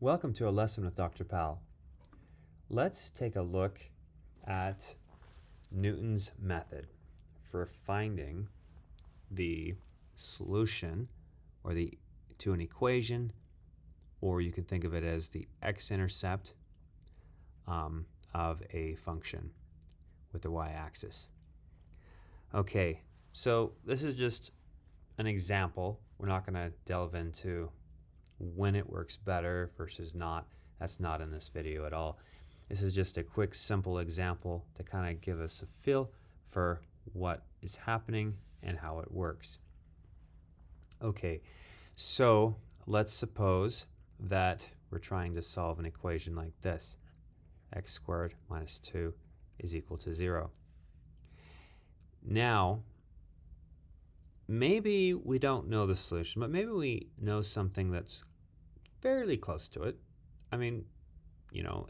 Welcome to a lesson with Dr. Powell. Let's take a look at Newton's method for finding the solution to an equation, or you can think of it as the x-intercept of a function with the y-axis. Okay, so this is just an example. We're not going to delve into when it works better versus not. That's not in this video at all. This is just a quick, simple example to kind of give us a feel for what is happening and how it works. Okay, so let's suppose that we're trying to solve an equation like this. X squared minus 2 is equal to 0. Now, maybe we don't know the solution, but maybe we know something that's fairly close to it. I mean,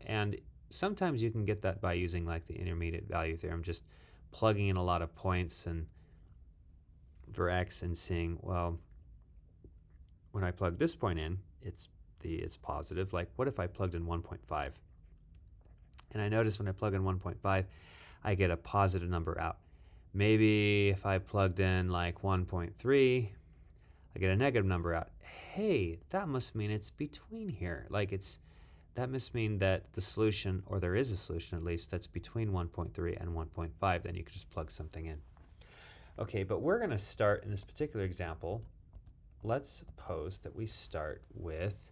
and sometimes you can get that by using like the intermediate value theorem, just plugging in a lot of points and for x and seeing, well, when I plug this point in, it's positive. Like, what if I plugged in 1.5? And I notice when I plug in 1.5, I get a positive number out. Maybe if I plugged in like 1.3, I get a negative number out. Hey, that must mean it's between here. That must mean that the solution, or there is a solution at least, that's between 1.3 and 1.5. Then you could just plug something in. Okay, but we're going to start in this particular example. Let's suppose that we start with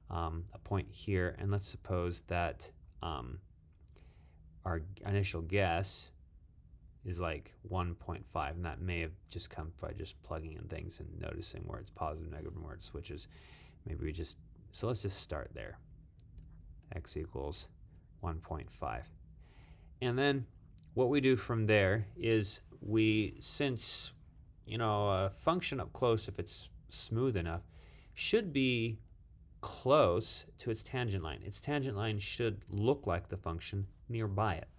a point here, and let's suppose that our initial guess is like 1.5, and that may have just come by just plugging in things and noticing where it's positive, negative, and where it switches. So let's just start there. X equals 1.5. And then what we do from there is since a function up close, if it's smooth enough, should be close to its tangent line. Its tangent line should look like the function nearby it.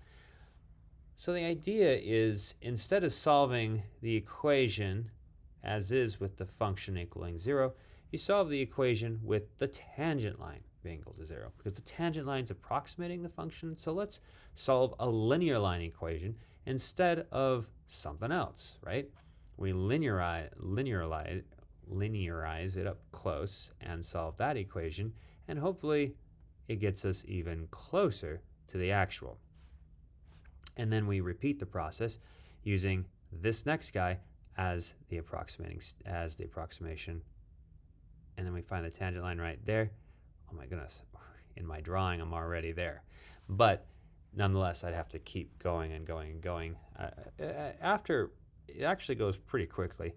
So the idea is, instead of solving the equation as is with the function equaling 0, you solve the equation with the tangent line being equal to 0, because the tangent line is approximating the function. So let's solve a linear line equation instead of something else, right? We linearize it up close and solve that equation, and hopefully it gets us even closer to the actual. And then we repeat the process using this next guy as the approximation. And then we find the tangent line right there. Oh my goodness, in my drawing I'm already there. But nonetheless, I'd have to keep going and going and going. After, it actually goes pretty quickly.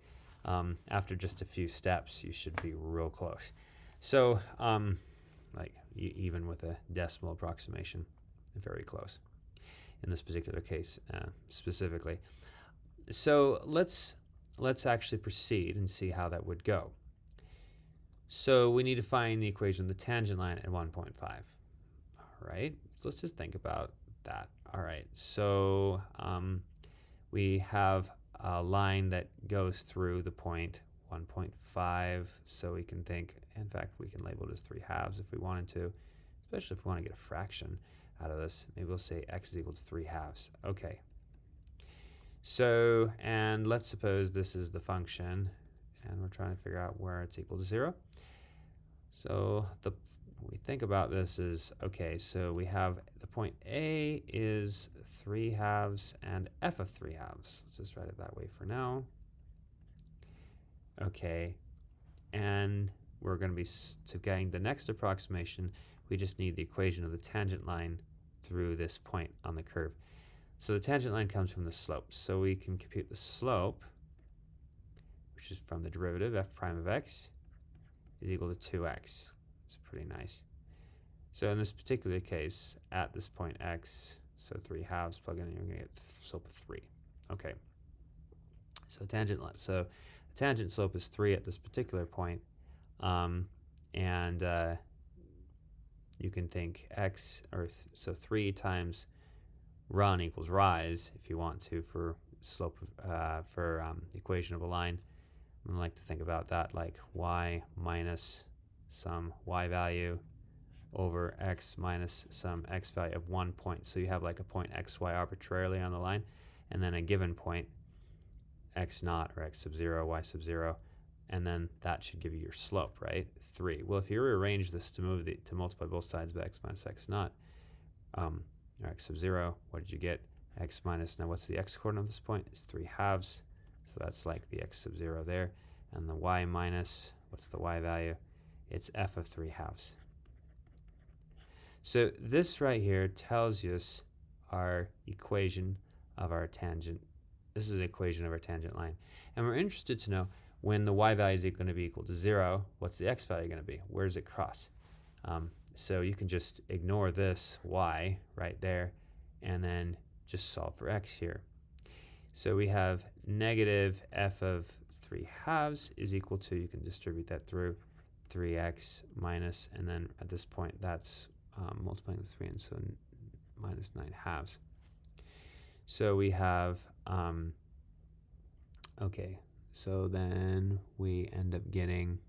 After just a few steps, you should be real close. So even with a decimal approximation, very close in this particular case specifically. So let's actually proceed and see how that would go. So we need to find the equation of the tangent line at 1.5. All right, so let's just think about that. All right, so we have a line that goes through the point 1.5, so we can think, in fact, we can label it as 3/2 if we wanted to, especially if we want to get a fraction out of this. Maybe we'll say x is equal to 3/2. Okay. So, and let's suppose this is the function, and we're trying to figure out where it's equal to 0. So we think about this is, okay, so we have the point A is 3/2 and f of 3/2. Let's just write it that way for now. Okay, and we're going to be, to getting the next approximation, we just need the equation of the tangent line through this point on the curve. So the tangent line comes from the slope. So we can compute the slope, which is from the derivative f prime of x, is equal to 2x. It's pretty nice. So in this particular case, at this point x, so 3/2, plug in, and you're going to get the slope of 3. Okay. So the tangent slope is 3 at this particular point. You can think x, so 3 times run equals rise, if you want to, for slope for equation of a line. I like to think about that like y minus some y value over x minus some x value of 1 point. So you have like a point xy arbitrarily on the line, and then a given point x naught or x sub 0, y sub 0, and then that should give you your slope, right? 3. Well, if you rearrange this to multiply both sides by x minus x naught, or x sub 0, what did you get? X minus, now what's the x coordinate of this point? It's 3/2. So that's like the x sub 0 there. And the y minus, what's the y value? It's f of 3/2. So this right here tells us our equation of our tangent. This is an equation of our tangent line. And we're interested to know when the y value is going to be equal to 0, what's the x value going to be? Where does it cross? So you can just ignore this y right there and then just solve for x here. So we have negative f of 3/2 is equal to, you can distribute that through 3x minus, and then at this point that's multiplying the 3, and so minus 9/2. So we have, okay, so then we end up getting,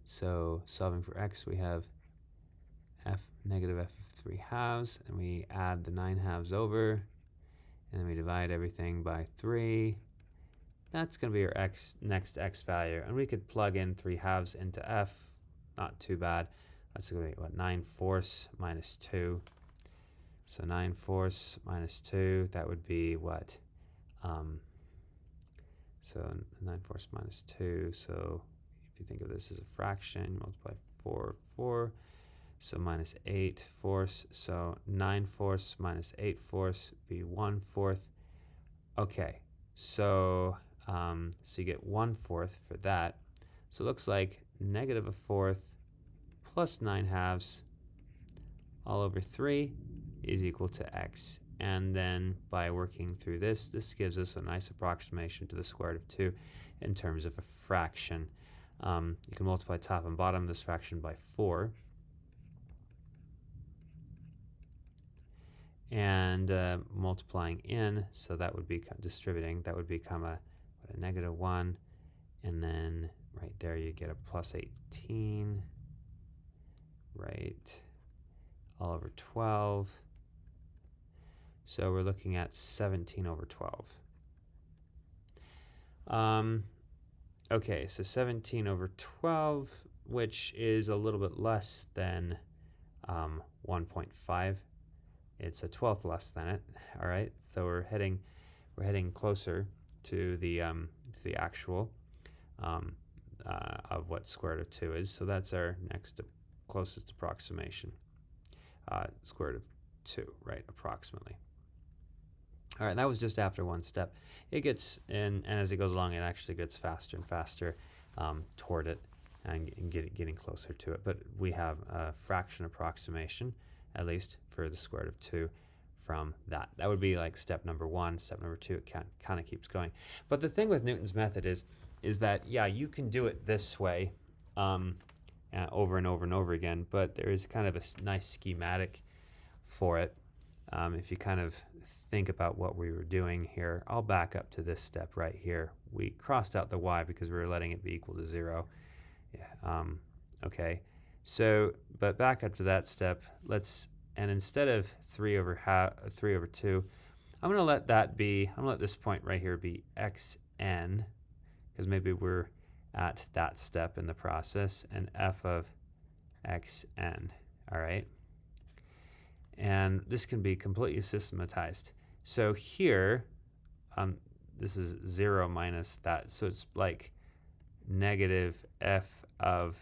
so solving for x, we have negative f of 3/2, and we add the 9/2 over, and then we divide everything by 3. That's going to be our next x value, and we could plug in 3/2 into f. Not too bad. That's going to be, what, 9/4 minus 2. So 9/4 minus 2, that would be what? So 9/4 minus 2, so if you think of this as a fraction, multiply 4, so minus 8/4, so 9/4 minus 8/4 be 1/4. Okay, so so you get 1/4 for that. So it looks like negative 1/4 plus 9/2 all over 3 is equal to x. And then by working through this, this gives us a nice approximation to the square root of 2 in terms of a fraction. You can multiply top and bottom of this fraction by 4. And multiplying in, so that would be distributing, that would become a -1, and then right there you get a plus 18, right, all over 12. So we're looking at 17 over 12. Okay, so 17 over 12, which is a little bit less than 1.5. It's a 12th less than it. All right, so we're heading closer to the actual of what square root of 2 is. So that's our next closest approximation. Square root of 2, right, approximately. All right, that was just after one step. It gets, and as it goes along, it actually gets faster and faster toward it and getting closer to it. But we have a fraction approximation, at least for the square root of 2 from that. That would be like step number 1. Step number 2, it kind of keeps going. But the thing with Newton's method is that, yeah, you can do it this way over and over and over again, but there is kind of a nice schematic for it. If you kind of think about what we were doing here, I'll back up to this step right here. We crossed out the y because we were letting it be equal to 0. Yeah, okay, so but back up to that step. And instead of 3 over 2, I'm going to let this point right here be xn, because maybe we're at that step in the process, and f of xn. All right. And this can be completely systematized. So here, this is 0 minus that. So it's like negative f of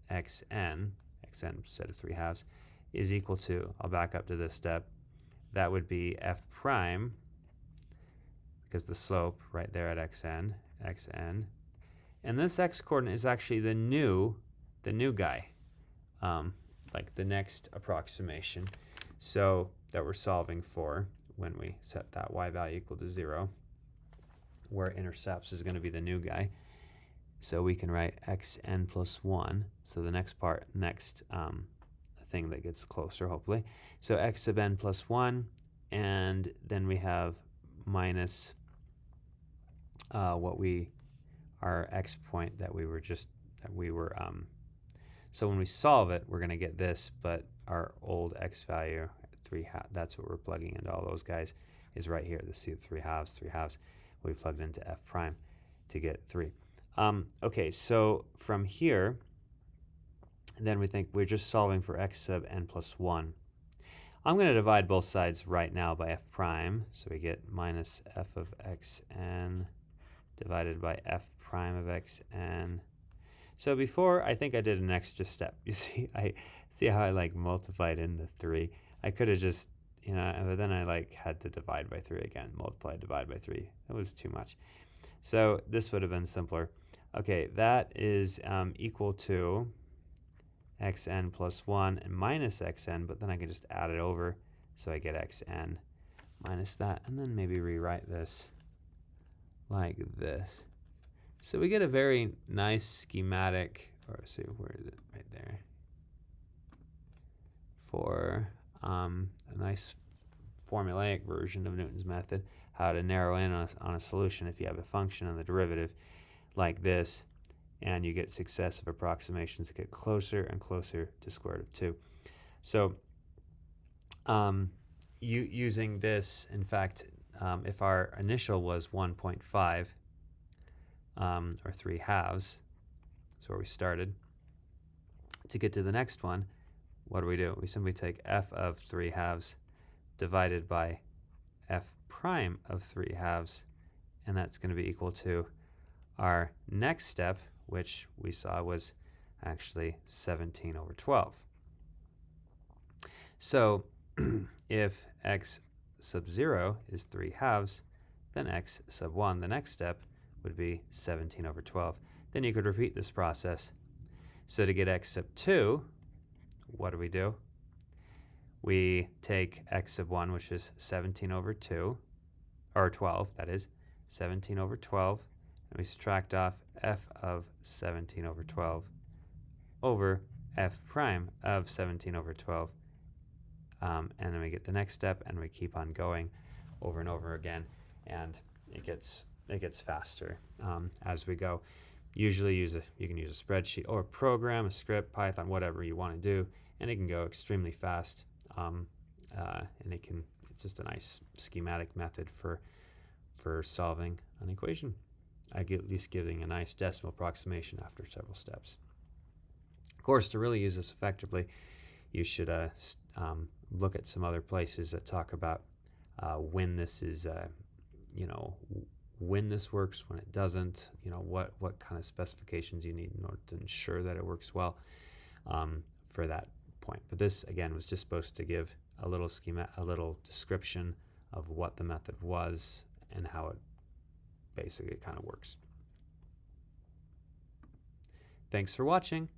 xn instead of 3/2, is equal to, I'll back up to this step, that would be f prime, because the slope right there at xn. And this x coordinate is actually the new guy, like the next approximation. So that we're solving for when we set that y value equal to 0, where it intercepts is going to be the new guy. So we can write xn plus 1. So the next thing that gets closer, hopefully. So x sub n plus 1, and then we have minus our x point that we were So when we solve it, we're going to get this, but our old x value, 3/2, that's what we're plugging into all those guys, is right here. The see 3/2. We plugged into f prime to get 3. Okay, so from here, then we think we're just solving for x sub n plus 1. I'm going to divide both sides right now by f prime, so we get minus f of xn divided by f prime of xn. So before, I think I did an extra step. You see, I see how I like multiplied in the 3. I could have just, you know, but then I like had to divide by 3 again, multiply, divide by 3. That was too much. So this would have been simpler. Okay, that is equal to xn plus 1 and minus xn, but then I can just add it over, so I get xn minus that, and then maybe rewrite this like this. So we get a very nice schematic, or let's see, where is it? Right there. For a nice formulaic version of Newton's method, how to narrow in on a solution if you have a function and the derivative like this, and you get successive approximations that get closer and closer to square root of 2. So using this, in fact, if our initial was 1.5, or 3/2, that's where we started. To get to the next one, what do? We simply take f of 3/2 divided by f prime of 3/2, and that's going to be equal to our next step, which we saw was actually 17/12. So if x sub 0 is 3/2, then x sub 1, the next step, would be 17/12. Then you could repeat this process. So to get x sub 2, what do? We take x sub 1, which is 17/2, or 12, that is, 17/12, and we subtract off f of 17/12 over f prime of 17/12. And then we get the next step, and we keep on going over and over again, and it gets faster as we go. Usually you can use a spreadsheet or a program, a script, Python, whatever you want to do, and it can go extremely fast. And it's just a nice schematic method for solving an equation. At least giving a nice decimal approximation after several steps. Of course, to really use this effectively, you should look at some other places that talk about when this is, when this works, when it doesn't, what kind of specifications you need in order to ensure that it works well for that point. But this, again, was just supposed to give a little description of what the method was and how it basically kind of works. Thanks for watching.